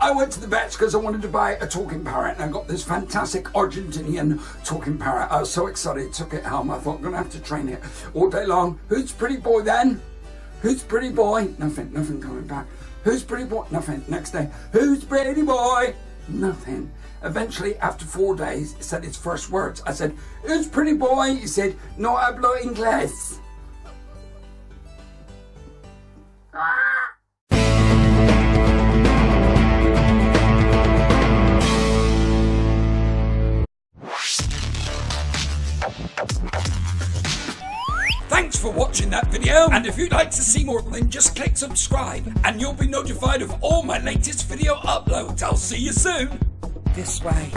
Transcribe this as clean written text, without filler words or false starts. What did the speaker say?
I went to the vets because I wanted to buy a talking parrot, and I got this fantastic Argentinian talking parrot. I was so excited, took it home. I thought I'm going to have to train it all day long. Who's pretty boy then? Who's pretty boy? Nothing coming back. Who's pretty boy? Nothing. Next day, who's pretty boy? Nothing. Eventually, after 4 days, it said its first words. I said, who's pretty boy? He said, no hablo inglés. Thanks for watching that video, and if you'd like to see more, then just click subscribe and you'll be notified of all my latest video uploads. I'll see you soon. This way.